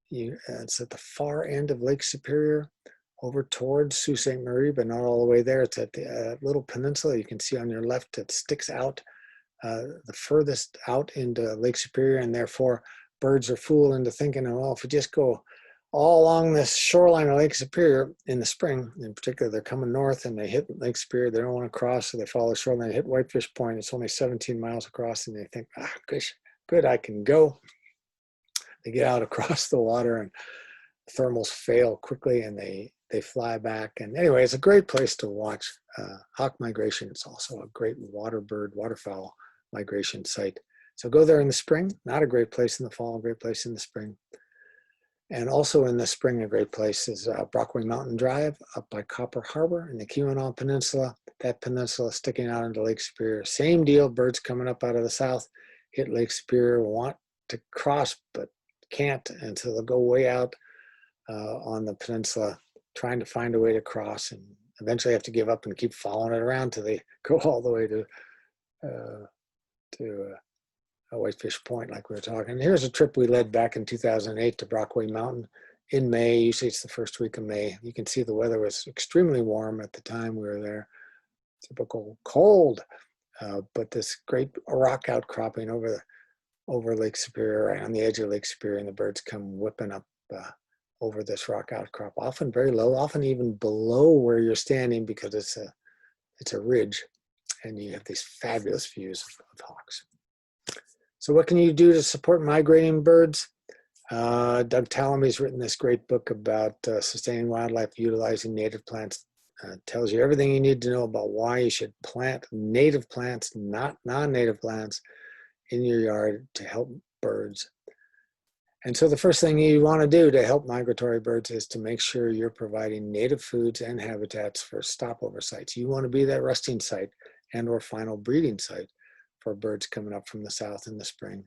It's at the far end of Lake Superior, over towards Sault Ste. Marie, but not all the way there. It's at the little peninsula you can see on your left that sticks out the furthest out into Lake Superior, and therefore birds are fooled into thinking, well, if we just go all along this shoreline of Lake Superior in the spring, in particular, they're coming north and they hit Lake Superior, they don't want to cross, so they follow the shoreline, they hit Whitefish Point, it's only 17 miles across, and they think, good, I can go. They get out across the water and thermals fail quickly and they fly back. And anyway, it's a great place to watch hawk migration. It's also a great waterfowl migration site. So go there in the spring, not a great place in the fall, a great place in the spring. And also in the spring, a great place is Brockway Mountain Drive up by Copper Harbor in the Keweenaw Peninsula. That peninsula sticking out into Lake Superior. Same deal, birds coming up out of the south, hit Lake Superior, want to cross but can't, and so they'll go way out on the peninsula trying to find a way to cross, and eventually have to give up and keep following it around till they go all the way to Whitefish Point, like we were talking. Here's a trip we led back in 2008 to Brockway Mountain in May. Usually it's the first week of May. You can see the weather was extremely warm at the time we were there. Typical cold, but this great rock outcropping over Lake Superior, right on the edge of Lake Superior, and the birds come whipping up over this rock outcrop, often very low, often even below where you're standing because it's a ridge, and you have these fabulous views of hawks. So what can you do to support migrating birds? Doug Tallamy's written this great book about sustaining wildlife utilizing native plants. Tells you everything you need to know about why you should plant native plants, not non-native plants, in your yard to help birds. And so the first thing you want to do to help migratory birds is to make sure you're providing native foods and habitats for stopover sites. You want to be that resting site and or final breeding site for birds coming up from the south in the spring.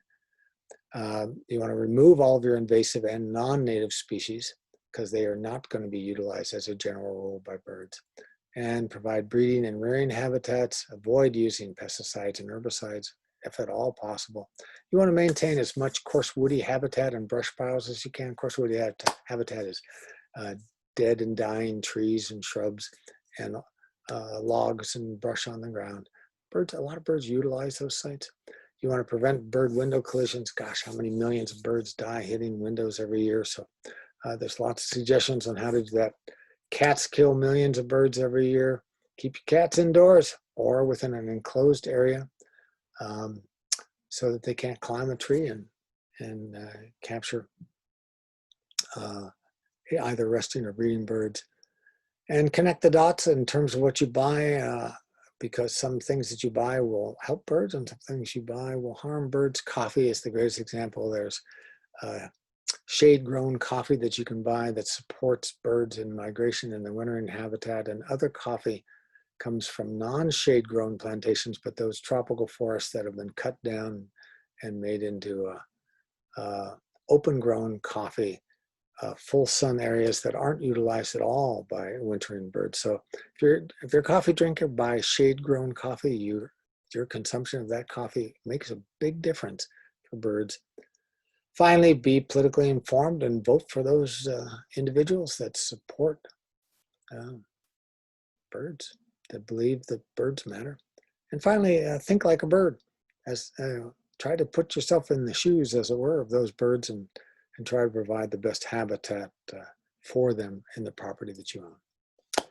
You want to remove all of your invasive and non-native species because they are not going to be utilized as a general rule by birds, and provide breeding and rearing habitats. Avoid using pesticides and herbicides if at all possible. You want to maintain as much coarse woody habitat and brush piles as you can. Coarse woody habitat is dead and dying trees and shrubs and logs and brush on the ground. A lot of birds utilize those sites. You want to prevent bird window collisions. Gosh, how many millions of birds die hitting windows every year? So there's lots of suggestions on how to do that. Cats kill millions of birds every year. Keep your cats indoors or within an enclosed area so that they can't climb a tree and capture either resting or breeding birds. And connect the dots in terms of what you buy, because some things that you buy will help birds and some things you buy will harm birds. Coffee is the greatest example. There's shade-grown coffee that you can buy that supports birds in migration in the wintering habitat, and other coffee comes from non-shade-grown plantations, but those tropical forests that have been cut down and made into open-grown coffee, full sun areas that aren't utilized at all by wintering birds. So if you're a coffee drinker, buy shade-grown coffee. Your consumption of that coffee makes a big difference for birds. Finally, be politically informed and vote for those individuals that support birds, that believe that birds matter. And finally, think like a bird. Try to put yourself in the shoes, as it were, of those birds and try to provide the best habitat for them in the property that you own.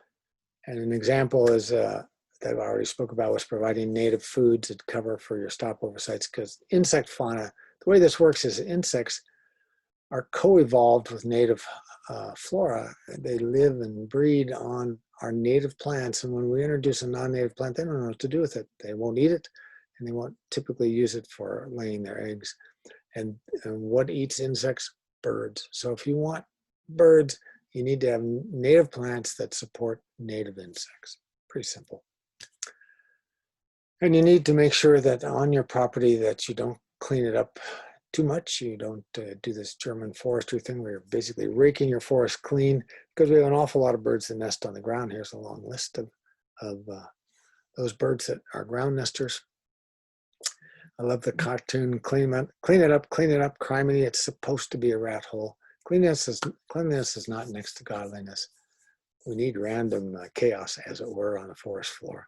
And an example is that I already spoke about was providing native foods that cover for your stopover sites, because insect fauna, the way this works is insects are co-evolved with native flora. They live and breed on our native plants, and when we introduce a non-native plant, they don't know what to do with it. They won't eat it, and they won't typically use it for laying their eggs. And what eats insects? Birds. So if you want birds, you need to have native plants that support native insects. Pretty simple. And you need to make sure that on your property that you don't clean it up too much. You don't do this German forestry thing where you're basically raking your forest clean, because we have an awful lot of birds that nest on the ground. Here's a long list of those birds that are ground nesters. I love the cartoon, clean it up, criminy. It's supposed to be a rat hole. Cleanliness is not next to godliness. We need random chaos, as it were, on the forest floor.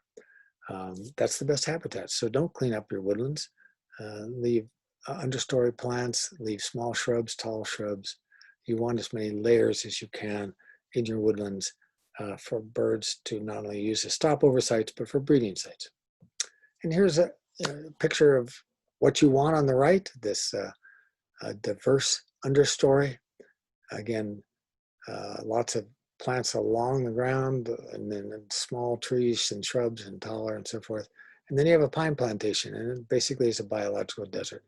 That's the best habitat. So don't clean up your woodlands. Leave understory plants, leave small shrubs, tall shrubs. You want as many layers as you can in your woodlands for birds to not only use as stopover sites, but for breeding sites. And here's a picture of what you want on the right, this diverse understory. Again, lots of plants along the ground, and then small trees and shrubs and taller and so forth. And then you have a pine plantation, and it basically is a biological desert.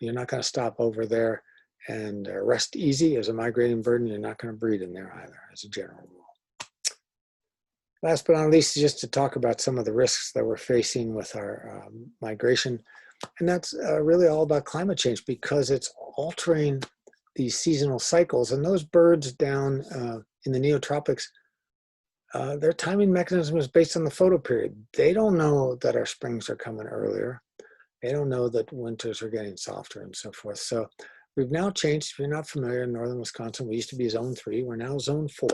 You're not going to stop over there and rest easy as a migrating bird, and you're not going to breed in there either, as a general rule. Last but not least, just to talk about some of the risks that we're facing with our migration. And that's really all about climate change, because it's altering these seasonal cycles. And those birds down in the neotropics, their timing mechanism is based on the photoperiod. They don't know that our springs are coming earlier. They don't know that winters are getting softer and so forth. So we've now changed. If you're not familiar, in northern Wisconsin, we used to be zone 3. We're now zone 4.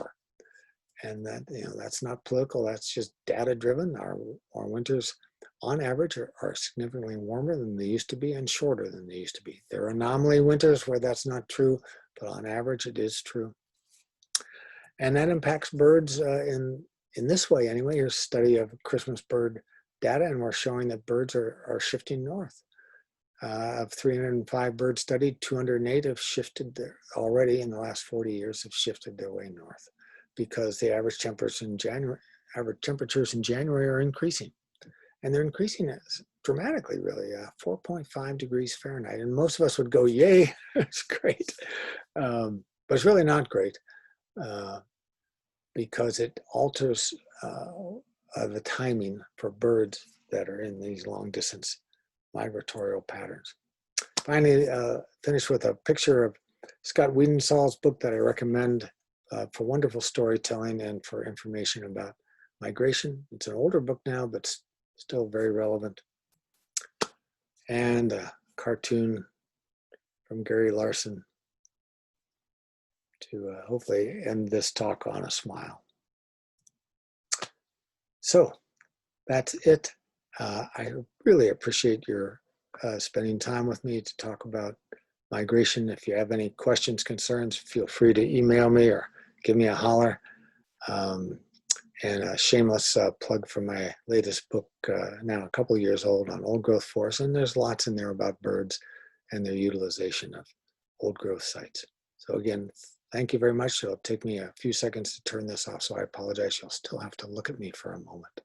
And that, that's not political. That's just data driven. Our winters, on average, are significantly warmer than they used to be and shorter than they used to be. There are anomaly winters where that's not true, but on average, it is true. And that impacts birds in this way anyway. Here's a study of Christmas bird data, and we're showing that birds are shifting north. Of 305 birds studied, 208 have shifted there already in the last 40 years, have shifted their way north, because the average temperatures in January are increasing. And they're increasing dramatically, really, 4.5 degrees Fahrenheit. And most of us would go, yay, it's great. But it's really not great because it alters the timing for birds that are in these long distance migratorial patterns. Finally, finish with a picture of Scott Wiedensaul's book that I recommend for wonderful storytelling and for information about migration. It's an older book now, but still very relevant. And a cartoon from Gary Larson to hopefully end this talk on a smile. So that's it. I really appreciate your spending time with me to talk about migration. If you have any questions, concerns, feel free to email me or give me a holler. And a shameless plug for my latest book, now a couple years old, on old growth forests. And there's lots in there about birds and their utilization of old growth sites. So again, thank you very much. It'll take me a few seconds to turn this off, so I apologize. You'll still have to look at me for a moment.